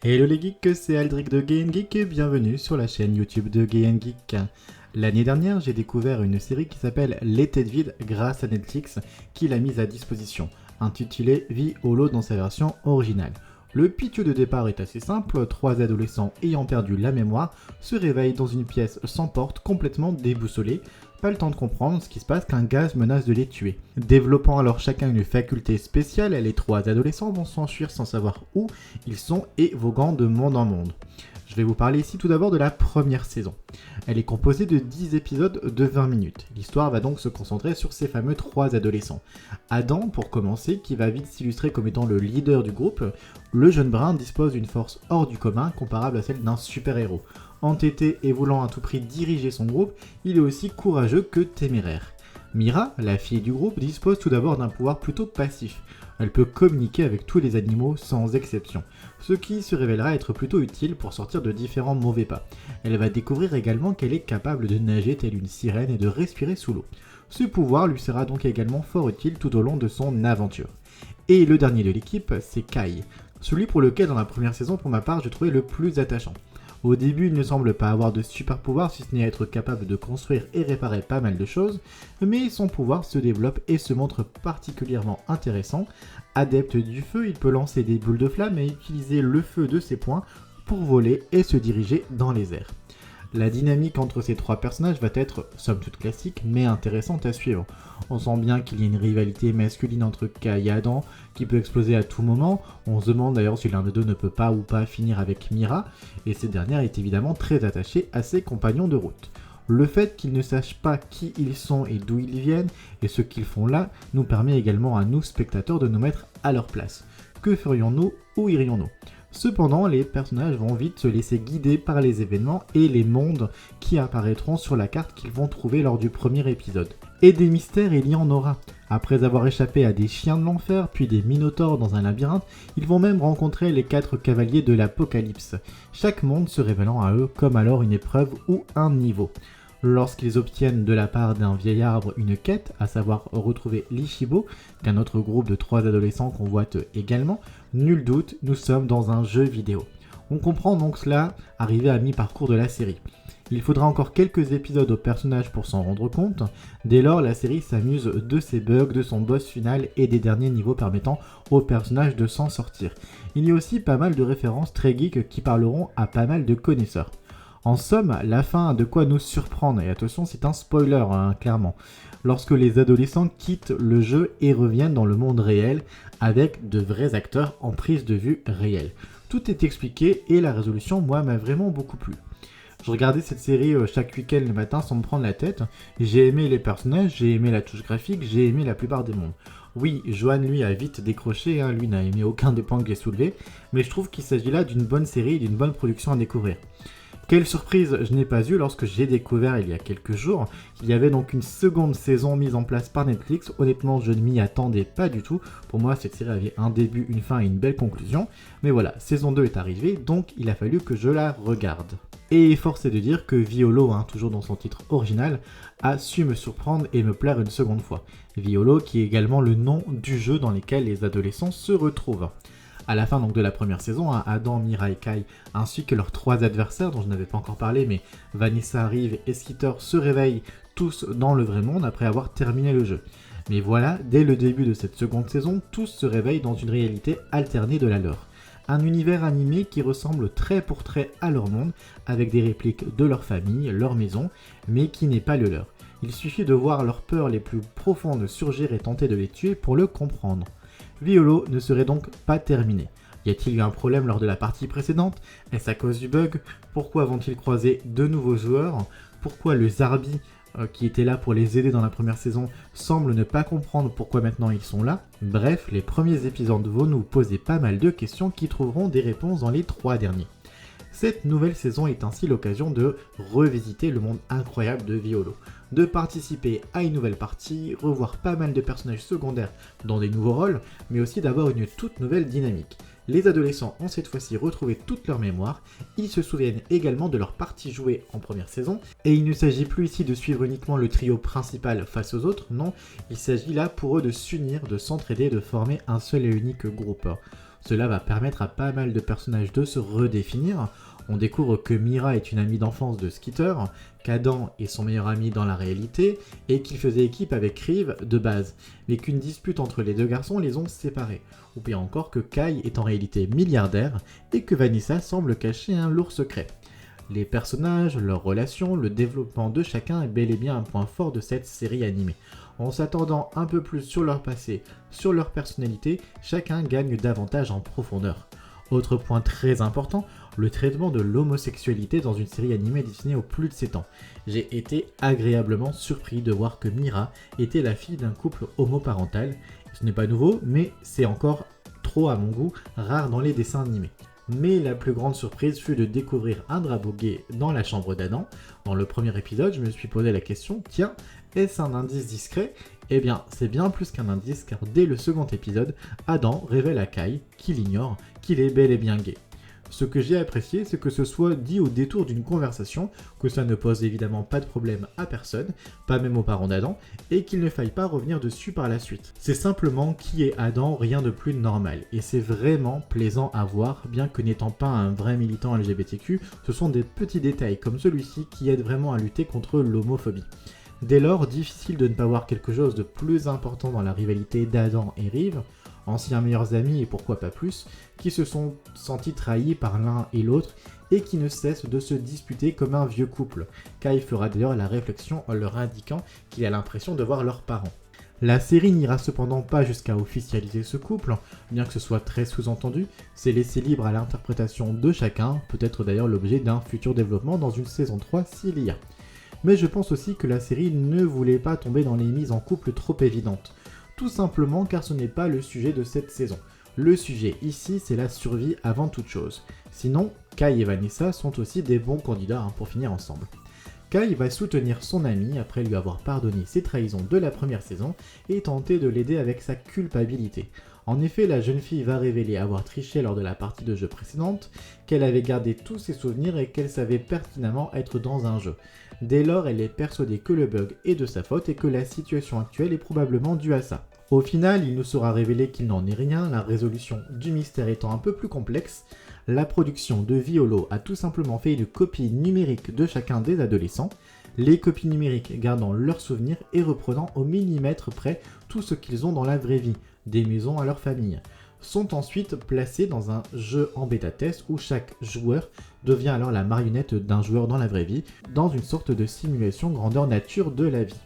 Hello les geeks, c'est Aldric de Game Geek et bienvenue sur la chaîne YouTube de Game Geek. L'année dernière, j'ai découvert une série qui s'appelle L'été de vide grâce à Netflix qui l'a mise à disposition, intitulée Vie Holo dans sa version originale. Le pitch de départ est assez simple, 3 adolescents ayant perdu la mémoire se réveillent dans une pièce sans porte complètement déboussolée. Pas le temps de comprendre ce qui se passe qu'un gaz menace de les tuer. Développant alors chacun une faculté spéciale, les 3 adolescents vont s'enfuir sans savoir où ils sont et voguant de monde en monde. Je vais vous parler ici tout d'abord de la première saison. Elle est composée de 10 épisodes de 20 minutes. L'histoire va donc se concentrer sur ces fameux 3 adolescents. Adam, pour commencer, qui va vite s'illustrer comme étant le leader du groupe, le jeune brun dispose d'une force hors du commun comparable à celle d'un super-héros. Entêté et voulant à tout prix diriger son groupe, il est aussi courageux que téméraire. Mira, la fille du groupe, dispose tout d'abord d'un pouvoir plutôt passif. Elle peut communiquer avec tous les animaux sans exception, ce qui se révélera être plutôt utile pour sortir de différents mauvais pas. Elle va découvrir également qu'elle est capable de nager telle une sirène et de respirer sous l'eau. Ce pouvoir lui sera donc également fort utile tout au long de son aventure. Et le dernier de l'équipe, c'est Kai, celui pour lequel dans la première saison pour ma part je trouvais le plus attachant. Au début, il ne semble pas avoir de super pouvoir si ce n'est être capable de construire et réparer pas mal de choses, mais son pouvoir se développe et se montre particulièrement intéressant. Adepte du feu, il peut lancer des boules de flamme et utiliser le feu de ses poings pour voler et se diriger dans les airs. La dynamique entre ces 3 personnages va être, somme toute classique, mais intéressante à suivre. On sent bien qu'il y a une rivalité masculine entre Kai et Adam, qui peut exploser à tout moment. On se demande d'ailleurs si l'un des deux ne peut pas ou pas finir avec Mira, et cette dernière est évidemment très attachée à ses compagnons de route. Le fait qu'ils ne sachent pas qui ils sont et d'où ils viennent, et ce qu'ils font là, nous permet également à nous, spectateurs, de nous mettre à leur place. Que ferions-nous? Où irions-nous? Cependant, les personnages vont vite se laisser guider par les événements et les mondes qui apparaîtront sur la carte qu'ils vont trouver lors du premier épisode. Et des mystères, il y en aura. Après avoir échappé à des chiens de l'enfer, puis des minotaures dans un labyrinthe, ils vont même rencontrer les 4 cavaliers de l'Apocalypse, chaque monde se révélant à eux comme alors une épreuve ou un niveau. Lorsqu'ils obtiennent de la part d'un vieil arbre une quête, à savoir retrouver l'Ishibo, qu'un autre groupe de 3 adolescents convoite également, nul doute, nous sommes dans un jeu vidéo. On comprend donc cela arrivé à mi-parcours de la série. Il faudra encore quelques épisodes au personnage pour s'en rendre compte. Dès lors, la série s'amuse de ses bugs, de son boss final et des derniers niveaux permettant au personnage de s'en sortir. Il y a aussi pas mal de références très geeks qui parleront à pas mal de connaisseurs. En somme, la fin a de quoi nous surprendre, et attention c'est un spoiler clairement, lorsque les adolescents quittent le jeu et reviennent dans le monde réel avec de vrais acteurs en prise de vue réelle. Tout est expliqué et la résolution, moi, m'a vraiment beaucoup plu. Je regardais cette série chaque week-end le matin sans me prendre la tête, j'ai aimé les personnages, j'ai aimé la touche graphique, j'ai aimé la plupart des mondes. Oui, Johan lui a vite décroché, lui n'a aimé aucun des points que j'ai soulevés, mais je trouve qu'il s'agit là d'une bonne série et d'une bonne production à découvrir. Quelle surprise je n'ai pas eu lorsque j'ai découvert il y a quelques jours qu'il y avait donc une seconde saison mise en place par Netflix. Honnêtement, je ne m'y attendais pas du tout. Pour moi, cette série avait un début, une fin et une belle conclusion. Mais voilà, saison 2 est arrivée, donc il a fallu que je la regarde. Et force est de dire que Vie Holo, toujours dans son titre original, a su me surprendre et me plaire une seconde fois. Vie Holo qui est également le nom du jeu dans lequel les adolescents se retrouvent. À la fin donc de la première saison, Adam, Mira et Kai, ainsi que leurs 3 adversaires dont je n'avais pas encore parlé, mais Vanessa, Rive et Skitter se réveillent tous dans le vrai monde après avoir terminé le jeu. Mais voilà, dès le début de cette seconde saison, tous se réveillent dans une réalité alternée de la leur. Un univers animé qui ressemble trait pour trait à leur monde, avec des répliques de leur famille, leur maison, mais qui n'est pas le leur. Il suffit de voir leurs peurs les plus profondes surgir et tenter de les tuer pour le comprendre. Vie Holo ne serait donc pas terminé. Y a-t-il eu un problème lors de la partie précédente? Est-ce à cause du bug? Pourquoi vont-ils croiser de nouveaux joueurs? Pourquoi le Zarbi, qui était là pour les aider dans la première saison, semble ne pas comprendre pourquoi maintenant ils sont là? Bref, les premiers épisodes vont nous poser pas mal de questions qui trouveront des réponses dans les 3 derniers. Cette nouvelle saison est ainsi l'occasion de revisiter le monde incroyable de Vie Holo, de participer à une nouvelle partie, revoir pas mal de personnages secondaires dans des nouveaux rôles, mais aussi d'avoir une toute nouvelle dynamique. Les adolescents ont cette fois-ci retrouvé toute leur mémoire, ils se souviennent également de leur partie jouée en première saison, et il ne s'agit plus ici de suivre uniquement le trio principal face aux autres, non, il s'agit là pour eux de s'unir, de s'entraider, de former un seul et unique groupe. Cela va permettre à pas mal de personnages de se redéfinir. On découvre que Mira est une amie d'enfance de Skeeter, qu'Adam est son meilleur ami dans la réalité, et qu'il faisait équipe avec Reeve de base, mais qu'une dispute entre les deux garçons les ont séparés. Ou bien encore que Kai est en réalité milliardaire, et que Vanessa semble cacher un lourd secret. Les personnages, leurs relations, le développement de chacun est bel et bien un point fort de cette série animée. En s'attendant un peu plus sur leur passé, sur leur personnalité, chacun gagne davantage en profondeur. Autre point très important, le traitement de l'homosexualité dans une série animée Disney au plus de 7 ans. J'ai été agréablement surpris de voir que Mira était la fille d'un couple homoparental. Ce n'est pas nouveau, mais c'est encore trop à mon goût rare dans les dessins animés. Mais la plus grande surprise fut de découvrir un drapeau gay dans la chambre d'Adam. Dans le premier épisode, je me suis posé la question, tiens, est-ce un indice discret ? Eh bien, c'est bien plus qu'un indice car dès le second épisode, Adam révèle à Kai, qu'il ignore, qu'il est bel et bien gay. Ce que j'ai apprécié, c'est que ce soit dit au détour d'une conversation, que ça ne pose évidemment pas de problème à personne, pas même aux parents d'Adam, et qu'il ne faille pas revenir dessus par la suite. C'est simplement qui est Adam, rien de plus normal, et c'est vraiment plaisant à voir, bien que n'étant pas un vrai militant LGBTQ, ce sont des petits détails comme celui-ci qui aident vraiment à lutter contre l'homophobie. Dès lors, difficile de ne pas voir quelque chose de plus important dans la rivalité d'Adam et Reeve, anciens meilleurs amis et pourquoi pas plus, qui se sont sentis trahis par l'un et l'autre et qui ne cessent de se disputer comme un vieux couple. Kai fera d'ailleurs la réflexion en leur indiquant qu'il a l'impression de voir leurs parents. La série n'ira cependant pas jusqu'à officialiser ce couple, bien que ce soit très sous-entendu, c'est laissé libre à l'interprétation de chacun, peut-être d'ailleurs l'objet d'un futur développement dans une saison 3 s'il y a. Mais je pense aussi que la série ne voulait pas tomber dans les mises en couple trop évidentes. Tout simplement car ce n'est pas le sujet de cette saison. Le sujet ici, c'est la survie avant toute chose. Sinon, Kai et Vanessa sont aussi des bons candidats pour finir ensemble. Kai va soutenir son ami après lui avoir pardonné ses trahisons de la première saison et tenter de l'aider avec sa culpabilité. En effet, la jeune fille va révéler avoir triché lors de la partie de jeu précédente, qu'elle avait gardé tous ses souvenirs et qu'elle savait pertinemment être dans un jeu. Dès lors, elle est persuadée que le bug est de sa faute et que la situation actuelle est probablement due à ça. Au final, il nous sera révélé qu'il n'en est rien, la résolution du mystère étant un peu plus complexe. La production de Violo a tout simplement fait une copie numérique de chacun des adolescents, les copies numériques gardant leurs souvenirs et reprenant au millimètre près tout ce qu'ils ont dans la vraie vie, des maisons à leur famille, sont ensuite placés dans un jeu en bêta-test où chaque joueur devient alors la marionnette d'un joueur dans la vraie vie, dans une sorte de simulation grandeur nature de la vie.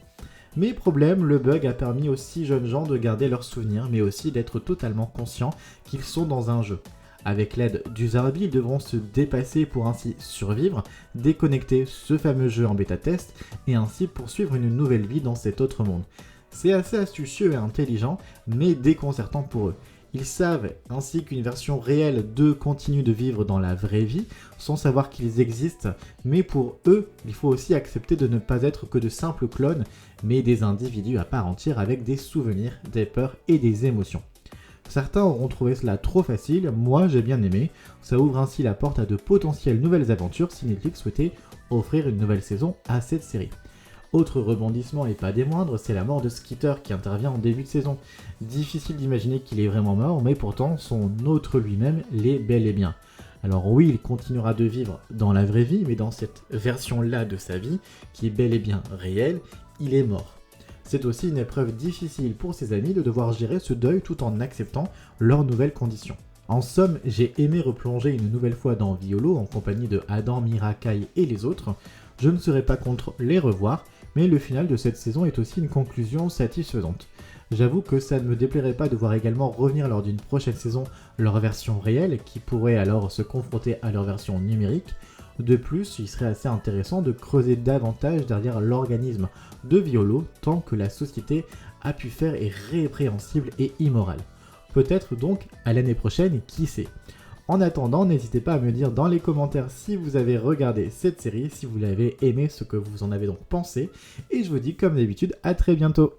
Mais problème, le bug a permis aux 6 jeunes gens de garder leurs souvenirs, mais aussi d'être totalement conscients qu'ils sont dans un jeu. Avec l'aide d'Usarby, ils devront se dépasser pour ainsi survivre, déconnecter ce fameux jeu en bêta-test, et ainsi poursuivre une nouvelle vie dans cet autre monde. C'est assez astucieux et intelligent, mais déconcertant pour eux. Ils savent ainsi qu'une version réelle d'eux continue de vivre dans la vraie vie, sans savoir qu'ils existent, mais pour eux, il faut aussi accepter de ne pas être que de simples clones, mais des individus à part entière avec des souvenirs, des peurs et des émotions. Certains auront trouvé cela trop facile, moi j'ai bien aimé, ça ouvre ainsi la porte à de potentielles nouvelles aventures si Netflix souhaitait offrir une nouvelle saison à cette série. Autre rebondissement et pas des moindres, c'est la mort de Skeeter qui intervient en début de saison. Difficile d'imaginer qu'il est vraiment mort, mais pourtant son autre lui-même l'est bel et bien. Alors oui, il continuera de vivre dans la vraie vie, mais dans cette version-là de sa vie, qui est bel et bien réelle, il est mort. C'est aussi une épreuve difficile pour ses amis de devoir gérer ce deuil tout en acceptant leurs nouvelles conditions. En somme, j'ai aimé replonger une nouvelle fois dans Violo en compagnie de Adam, Mira, Kai et les autres. Je ne serais pas contre les revoir, mais le final de cette saison est aussi une conclusion satisfaisante. J'avoue que ça ne me déplairait pas de voir également revenir lors d'une prochaine saison leur version réelle, qui pourrait alors se confronter à leur version numérique. De plus, il serait assez intéressant de creuser davantage derrière l'organisme de Violo, tant que la société a pu faire est répréhensible et immorale. Peut-être donc à l'année prochaine, qui sait. En attendant, n'hésitez pas à me dire dans les commentaires si vous avez regardé cette série, si vous l'avez aimé, ce que vous en avez donc pensé, et je vous dis comme d'habitude à très bientôt.